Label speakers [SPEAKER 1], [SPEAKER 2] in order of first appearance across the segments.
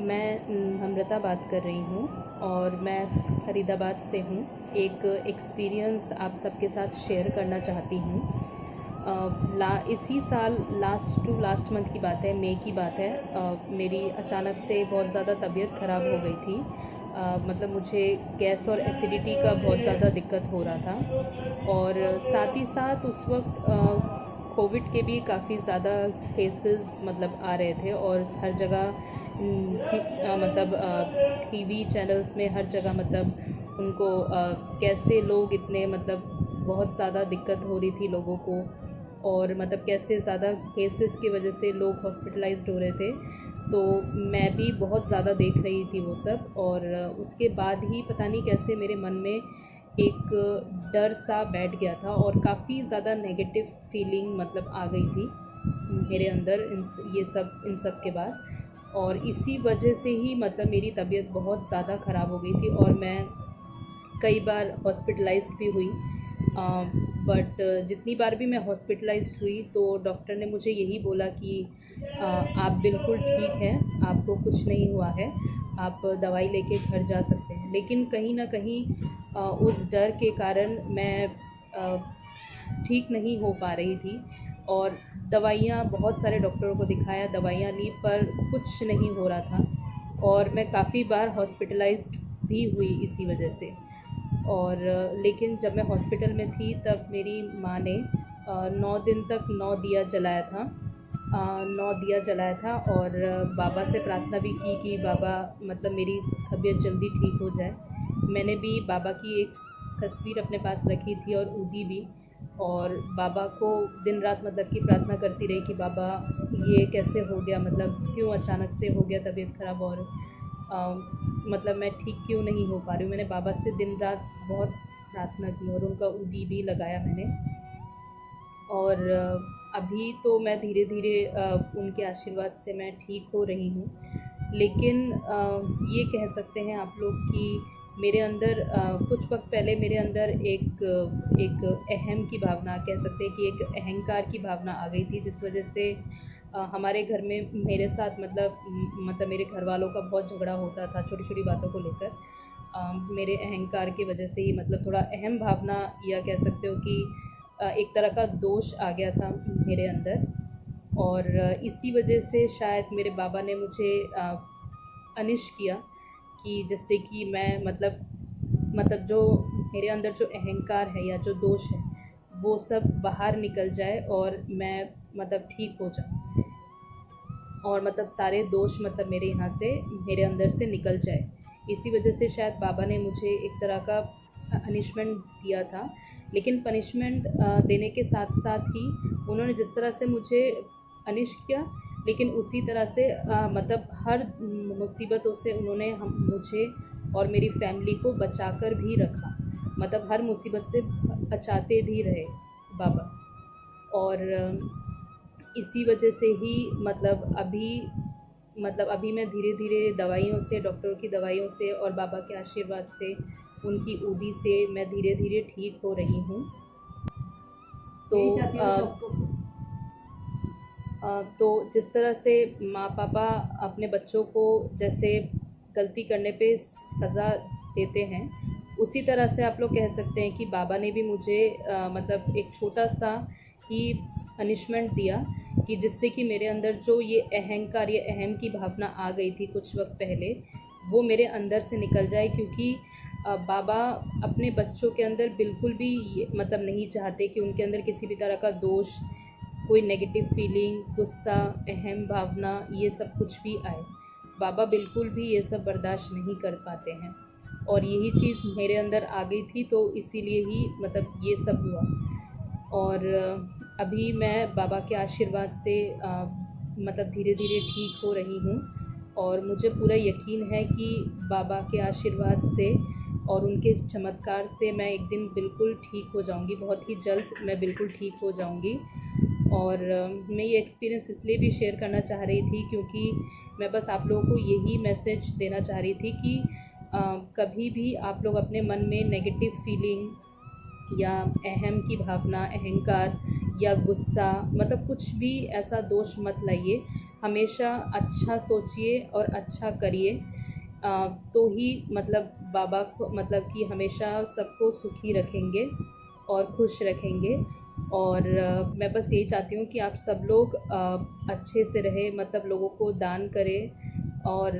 [SPEAKER 1] मैं नम्रता बात कर रही हूँ और मैं फरीदाबाद से हूँ। एक एक्सपीरियंस आप सबके साथ शेयर करना चाहती हूँ। इसी साल लास्ट मंथ की बात है, मई की बात है। मेरी अचानक से बहुत ज़्यादा तबीयत ख़राब हो गई थी। मतलब मुझे गैस और एसिडिटी का बहुत ज़्यादा दिक्कत हो रहा था और साथ ही साथ उस वक्त कोविड के भी काफ़ी ज़्यादा केसेस मतलब आ रहे थे और हर जगह मतलब टीवी चैनल्स में हर जगह मतलब उनको कैसे लोग इतने मतलब बहुत ज़्यादा दिक्कत हो रही थी लोगों को और मतलब कैसे ज़्यादा केसेस की वजह से लोग हॉस्पिटलाइज्ड हो रहे थे। तो मैं भी बहुत ज़्यादा देख रही थी वो सब और उसके बाद ही पता नहीं कैसे मेरे मन में एक डर सा बैठ गया था और काफ़ी ज़्यादा नेगेटिव फीलिंग मतलब आ गई थी मेरे अंदर इन सब के बाद। और इसी वजह से ही मतलब मेरी तबीयत बहुत ज़्यादा ख़राब हो गई थी और मैं कई बार हॉस्पिटलाइज्ड भी हुई। बट जितनी बार भी मैं हॉस्पिटलाइज्ड हुई तो डॉक्टर ने मुझे यही बोला कि आप बिल्कुल ठीक हैं, आपको कुछ नहीं हुआ है, आप दवाई लेके घर जा सकते हैं। लेकिन कहीं ना कहीं उस डर के कारण मैं ठीक नहीं हो पा रही थी और दवाइयाँ बहुत सारे डॉक्टरों को दिखाया, दवाइयाँ ली पर कुछ नहीं हो रहा था और मैं काफ़ी बार हॉस्पिटलाइज्ड भी हुई इसी वजह से। और लेकिन जब मैं हॉस्पिटल में थी तब मेरी माँ ने 9 दिन तक 9 दिया जलाया था। 9 दिया जलाया था और बाबा से प्रार्थना भी की कि बाबा मतलब मेरी तबीयत जल्दी ठीक हो जाए। मैंने भी बाबा की एक तस्वीर अपने पास रखी थी और ऊदी भी, और बाबा को दिन रात मतलब कि प्रार्थना करती रही कि बाबा ये कैसे हो गया, मतलब क्यों अचानक से हो गया तबीयत ख़राब और मतलब मैं ठीक क्यों नहीं हो पा रही हूँ। मैंने बाबा से दिन रात बहुत प्रार्थना की और उनका ऊदी भी लगाया मैंने। और अभी तो मैं धीरे धीरे उनके आशीर्वाद से मैं ठीक हो रही हूँ। लेकिन ये कह सकते हैं आप लोग कि मेरे अंदर कुछ वक्त पहले मेरे अंदर एक अहम की भावना, कह सकते हैं कि एक अहंकार की भावना आ गई थी, जिस वजह से हमारे घर में मेरे साथ मतलब मेरे घर वालों का बहुत झगड़ा होता था छोटी छोटी बातों को लेकर। मेरे अहंकार की वजह से ही मतलब थोड़ा अहम भावना, या कह सकते हो कि एक तरह का दोष आ गया था मेरे अंदर। और इसी वजह से शायद मेरे बाबा ने मुझे अनिश किया कि जिससे कि मैं मतलब जो मेरे अंदर जो अहंकार है या जो दोष है वो सब बाहर निकल जाए और मैं मतलब ठीक हो जाऊँ और मतलब सारे दोष मतलब मेरे यहाँ से मेरे अंदर से निकल जाए। इसी वजह से शायद बाबा ने मुझे एक तरह का पनिशमेंट दिया था। लेकिन पनिशमेंट देने के साथ साथ ही उन्होंने जिस तरह से मुझे पनिश किया, लेकिन उसी तरह से मतलब हर मुसीबतों से उन्होंने मुझे और मेरी फैमिली को बचाकर भी रखा। मतलब हर मुसीबत से बचाते भी रहे बाबा। और इसी वजह से ही मतलब अभी मैं धीरे धीरे दवाइयों से, डॉक्टरों की दवाइयों से और बाबा के आशीर्वाद से, उनकी ऊदी से मैं धीरे धीरे ठीक हो रही हूँ। तो जिस तरह से माँ पापा अपने बच्चों को जैसे गलती करने पे सज़ा देते हैं, उसी तरह से आप लोग कह सकते हैं कि बाबा ने भी मुझे मतलब एक छोटा सा ही पनिशमेंट दिया कि जिससे कि मेरे अंदर जो ये अहंकार, ये अहम की भावना आ गई थी कुछ वक्त पहले, वो मेरे अंदर से निकल जाए। क्योंकि बाबा अपने बच्चों के अंदर बिल्कुल भी मतलब नहीं चाहते कि उनके अंदर किसी भी तरह का दोष, कोई नेगेटिव फीलिंग, गुस्सा, अहम भावना, ये सब कुछ भी आए। बाबा बिल्कुल भी ये सब बर्दाश्त नहीं कर पाते हैं और यही चीज़ मेरे अंदर आ गई थी, तो इसीलिए ही मतलब ये सब हुआ। और अभी मैं बाबा के आशीर्वाद से मतलब धीरे धीरे ठीक हो रही हूँ और मुझे पूरा यकीन है कि बाबा के आशीर्वाद से और उनके चमत्कार से मैं एक दिन बिल्कुल ठीक हो जाऊँगी, बहुत ही जल्द मैं बिल्कुल ठीक हो जाऊँगी। और मैं ये एक्सपीरियंस इसलिए भी शेयर करना चाह रही थी क्योंकि मैं बस आप लोगों को यही मैसेज देना चाह रही थी कि कभी भी आप लोग अपने मन में नेगेटिव फीलिंग या अहम की भावना, अहंकार या गुस्सा, मतलब कुछ भी ऐसा दोष मत लाइए। हमेशा अच्छा सोचिए और अच्छा करिए, तो ही मतलब बाबा को मतलब कि हमेशा सबको सुखी रखेंगे और खुश रखेंगे। और मैं बस यही चाहती हूँ कि आप सब लोग अच्छे से रहें, मतलब लोगों को दान करें और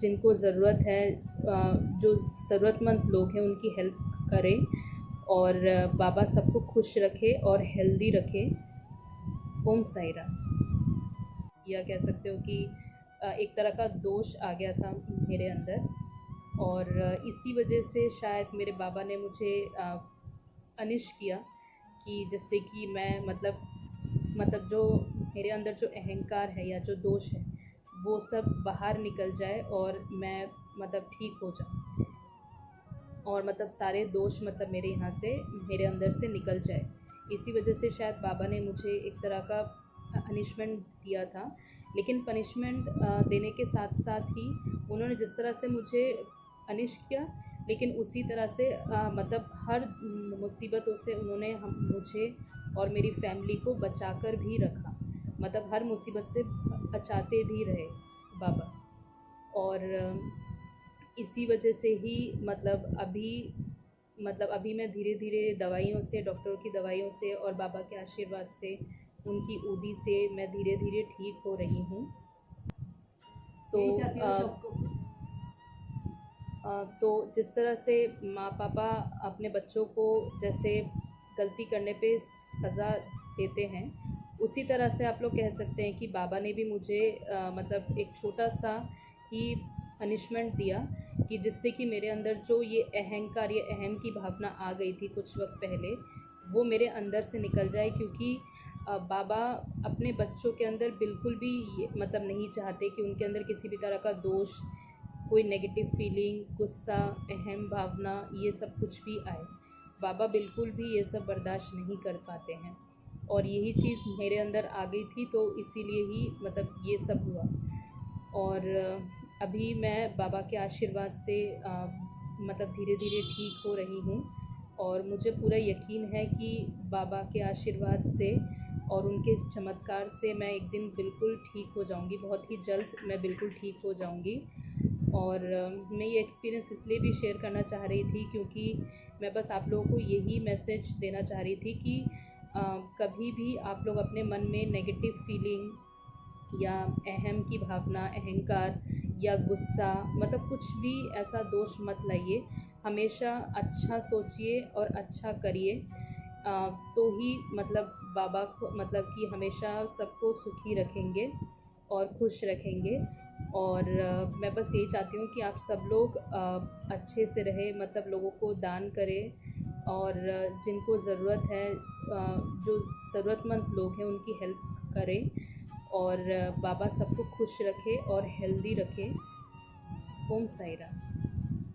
[SPEAKER 1] जिनको ज़रूरत है, जो ज़रूरतमंद लोग हैं उनकी हेल्प करें। और बाबा सबको खुश रखे और हेल्दी रखे। ओम साई राम। या कह सकते हो कि एक तरह का दोष आ गया था मेरे अंदर, और इसी वजह से शायद मेरे बाबा ने मुझे अनिश किया कि जिससे कि मैं मतलब जो मेरे अंदर जो अहंकार है या जो दोष है वो सब बाहर निकल जाए और मैं मतलब ठीक हो जाऊँ, और मतलब सारे दोष मतलब मेरे यहाँ से मेरे अंदर से निकल जाए। इसी वजह से शायद बाबा ने मुझे एक तरह का पनिशमेंट दिया था। लेकिन पनिशमेंट देने के साथ साथ ही उन्होंने जिस तरह से मुझे पनिश किया, लेकिन उसी तरह से मतलब हर मुसीबतों से उन्होंने मुझे और मेरी फैमिली को बचाकर भी रखा, मतलब हर मुसीबत से बचाते भी रहे बाबा। और इसी वजह से ही मतलब अभी मैं धीरे धीरे दवाइयों से, डॉक्टरों की दवाइयों से और बाबा के आशीर्वाद से, उनकी ऊदी से मैं धीरे धीरे ठीक हो रही हूँ। तो जिस तरह से माँ पापा अपने बच्चों को जैसे गलती करने पे सज़ा देते हैं, उसी तरह से आप लोग कह सकते हैं कि बाबा ने भी मुझे मतलब एक छोटा सा ही पनिशमेंट दिया कि जिससे कि मेरे अंदर जो ये अहंकार, ये अहम की भावना आ गई थी कुछ वक्त पहले, वो मेरे अंदर से निकल जाए। क्योंकि बाबा अपने बच्चों के अंदर बिल्कुल भी मतलब नहीं चाहते कि उनके अंदर किसी भी तरह का दोष, कोई नेगेटिव फीलिंग, गुस्सा, अहम भावना, ये सब कुछ भी आए। बाबा बिल्कुल भी ये सब बर्दाश्त नहीं कर पाते हैं, और यही चीज़ मेरे अंदर आ गई थी, तो इसीलिए ही मतलब ये सब हुआ। और अभी मैं बाबा के आशीर्वाद से मतलब धीरे धीरे ठीक हो रही हूँ, और मुझे पूरा यकीन है कि बाबा के आशीर्वाद से और उनके चमत्कार से मैं एक दिन बिल्कुल ठीक हो जाऊँगी, बहुत ही जल्द मैं बिल्कुल ठीक हो जाऊँगी। और मैं ये एक्सपीरियंस इसलिए भी शेयर करना चाह रही थी क्योंकि मैं बस आप लोगों को यही मैसेज देना चाह रही थी कि कभी भी आप लोग अपने मन में नेगेटिव फीलिंग या अहम की भावना, अहंकार या गुस्सा, मतलब कुछ भी ऐसा दोष मत लाइए। हमेशा अच्छा सोचिए और अच्छा करिए, तो ही मतलब बाबा को मतलब कि हमेशा सबको सुखी रखेंगे और खुश रखेंगे। और मैं बस यही चाहती हूँ कि आप सब लोग अच्छे से रहें, मतलब लोगों को दान करें और जिनको ज़रूरत है, जो ज़रूरतमंद लोग हैं उनकी हेल्प करें। और बाबा सबको खुश रखे और हेल्दी रखे। ओम साई राम।